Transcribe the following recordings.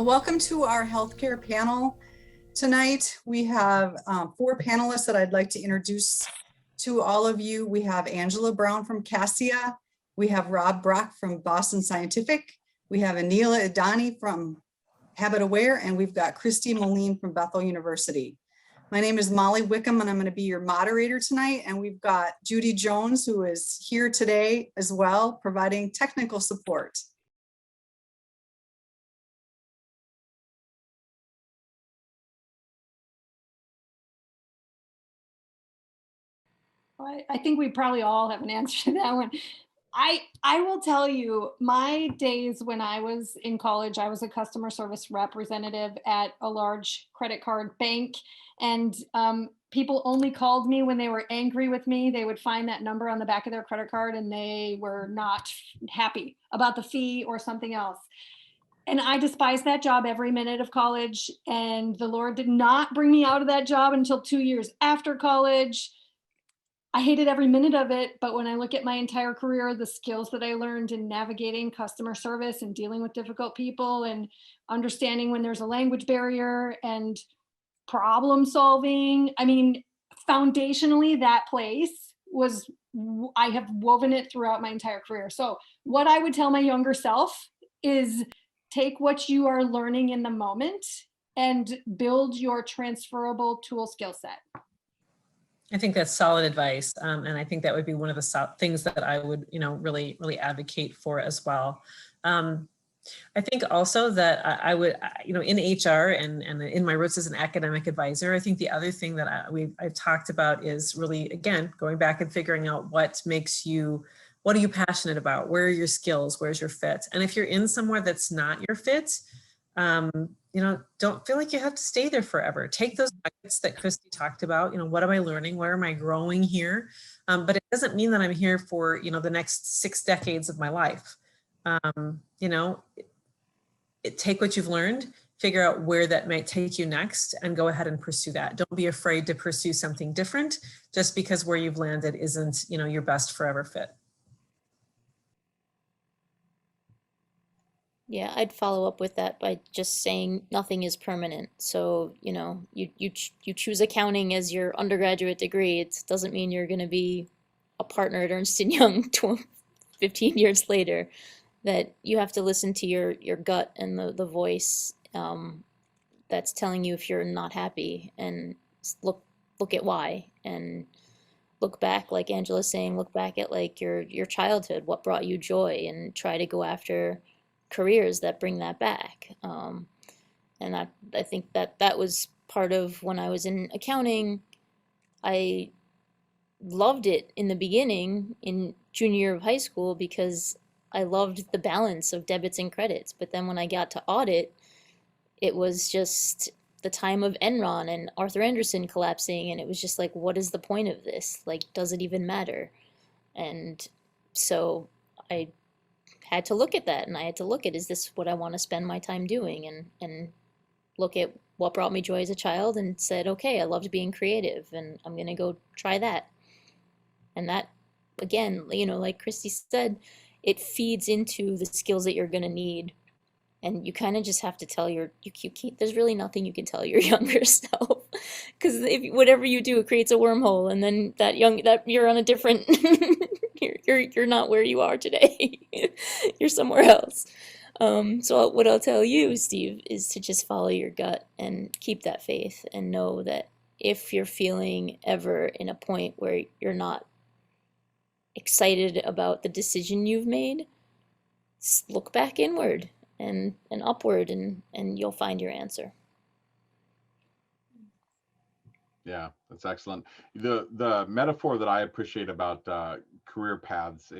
Welcome to our healthcare panel. Tonight, we have 4 panelists that I'd like to introduce to all of you. We have Angela Brown from Cassia. We have Rob Brock from Boston Scientific. We have Anila Idani from Habit Aware, and we've got Christy Moline from Bethel University. My name is Molly Wickham, and I'm going to be your moderator tonight. And we've got Judy Jones, who is here today as well, providing technical support. I think we probably all have an answer to that one. I will tell you, my days when I was in college, I was a customer service representative at a large credit card bank, and people only called me when they were angry with me. They would find that number on the back of their credit card and they were not happy about the fee or something else. And I despised that job every minute of college, and the Lord did not bring me out of that job until 2 years after college. I hated every minute of it, but when I look at my entire career, the skills that I learned in navigating customer service and dealing with difficult people and understanding when there's a language barrier and problem solving, I mean, foundationally, that place was, I have woven it throughout my entire career. So what I would tell my younger self is take what you are learning in the moment and build your transferable tool skill set. I think that's solid advice. And I think that would be one of the things that I would, really advocate for as well. I think also that I would, in HR and in my roots as an academic advisor, I think the other thing that I've talked about is really, again, going back and figuring out what are you passionate about? Where are your skills? Where's your fit? And if you're in somewhere that's not your fit, don't feel like you have to stay there forever. Take those nuggets that Christy talked about. What am I learning? Where am I growing here? But it doesn't mean that I'm here for, the next 6 decades of my life. Take what you've learned, figure out where that might take you next, and go ahead and pursue that. Don't be afraid to pursue something different just because where you've landed isn't, your best forever fit. Yeah, I'd follow up with that by just saying nothing is permanent. So, you choose accounting as your undergraduate degree. It doesn't mean you're going to be a partner at Ernst & Young 15 years later. That you have to listen to your gut and the voice that's telling you if you're not happy, and look at why, and look back, like Angela's saying, look back at like your childhood, what brought you joy, and try to go after careers that bring that back. And I think that was part of when I was in accounting. I loved it in the beginning in junior year of high school because I loved the balance of debits and credits. But then when I got to audit, it was just the time of Enron and Arthur Andersen collapsing, and it was just like, what is the point of this? Like, does it even matter? And so I had to look at that, and I had to look at, is this what I want to spend my time doing? And look at what brought me joy as a child, and said, okay, I loved being creative, and I'm going to go try that. And that, again, like Christy said, it feeds into the skills that you're going to need. And you kind of just have to tell there's really nothing you can tell your younger self, because whatever you do, it creates a wormhole, and then that you're on a different, you're not where you are today. You're somewhere else. So what I'll tell you, Steve, is to just follow your gut and keep that faith, and know that if you're feeling ever in a point where you're not excited about the decision you've made, look back inward and upward, and you'll find your answer. Yeah, that's excellent. The metaphor that I appreciate about career paths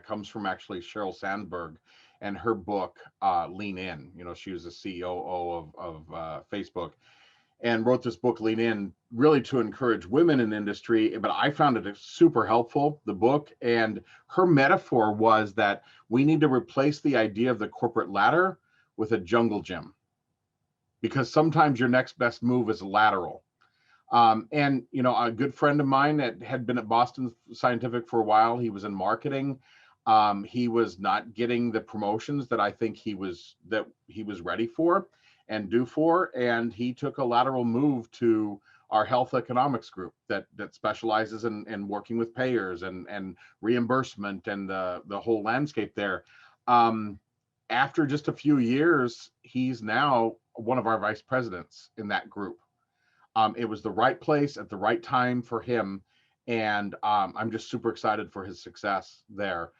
comes from actually Sheryl Sandberg and her book Lean In. She was the COO of Facebook, and wrote this book, Lean In, really to encourage women in industry. But I found it super helpful, the book. And her metaphor was that we need to replace the idea of the corporate ladder with a jungle gym, because sometimes your next best move is lateral. And, a good friend of mine that had been at Boston Scientific for a while, he was in marketing. He was not getting the promotions that I think he was ready for. and do for. And he took a lateral move to our health economics group that specializes in working with payers and reimbursement and the whole landscape there. After just a few years, he's now one of our vice presidents in that group. It was the right place at the right time for him. And I'm just super excited for his success there.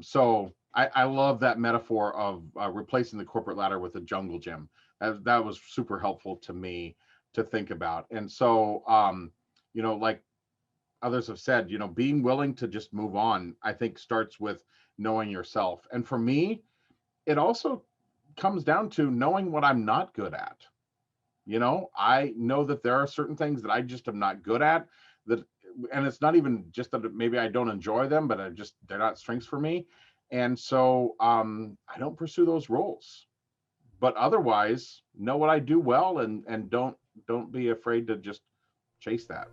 So I love that metaphor of replacing the corporate ladder with a jungle gym. That was super helpful to me to think about. And so, like others have said, being willing to just move on, I think starts with knowing yourself. And for me, it also comes down to knowing what I'm not good at. I know that there are certain things that I just am not good at, and it's not even just that maybe I don't enjoy them, but they're not strengths for me. And so I don't pursue those roles. But otherwise, know what I do well and don't be afraid to just chase that.